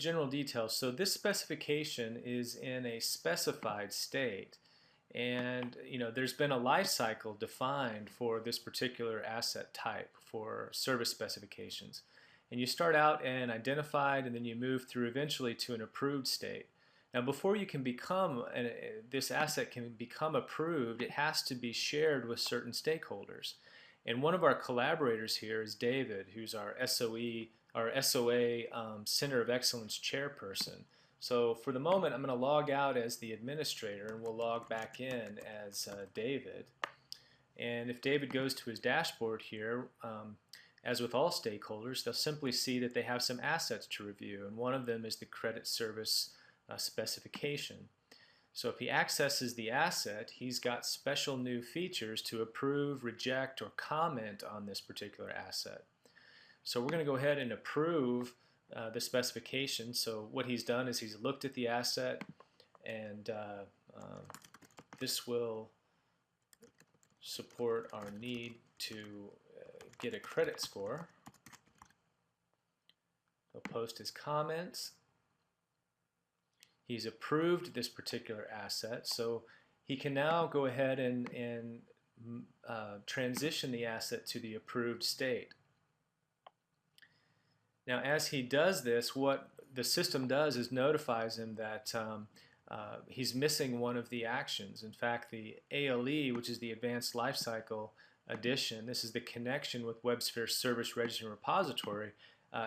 general details. So this specification is in a specified state, and there's been a life cycle defined for this particular asset type for service specifications. And you start out in identified, and then you move through eventually to an approved state. Now, before you can become this asset can become approved, it has to be shared with certain stakeholders. And one of our collaborators here is David, who's our SOA Center of Excellence chairperson. So for the moment, I'm going to log out as the administrator, and we'll log back in as David. And if David goes to his dashboard here, as with all stakeholders, they'll simply see that they have some assets to review, and one of them is the credit service specification. So if he accesses the asset, he's got special new features to approve, reject, or comment on this particular asset. So we're going to go ahead and approve the specification. So what he's done is he's looked at the asset, and this will support our need to get a credit score. He'll post his comments. He's approved this particular asset, so he can now go ahead and transition the asset to the approved state. Now, as he does this, what the system does is notifies him that he's missing one of the actions. In fact, the ALE, which is the Advanced Lifecycle Edition, this is the connection with WebSphere Service Registry and Repository,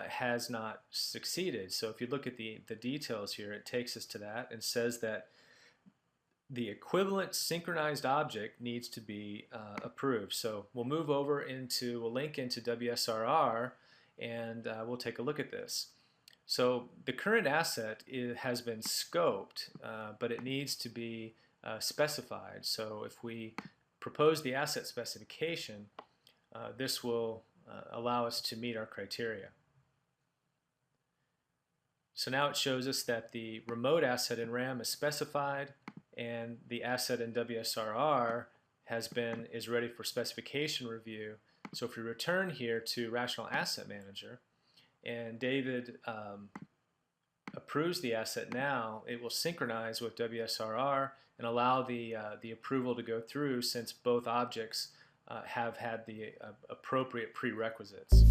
has not succeeded. So if you look at the details here, it takes us to that and says that the equivalent synchronized object needs to be approved. So we'll move over into, we'll link into WSRR, and we'll take a look at this. So the current asset has been scoped, but it needs to be specified. So if we propose the asset specification, this will allow us to meet our criteria. So now it shows us that the remote asset in RAM is specified, and the asset in WSRR is ready for specification review. So if we return here to Rational Asset Manager, and David approves the asset now, it will synchronize with WSRR and allow the approval to go through, since both objects have had the appropriate prerequisites.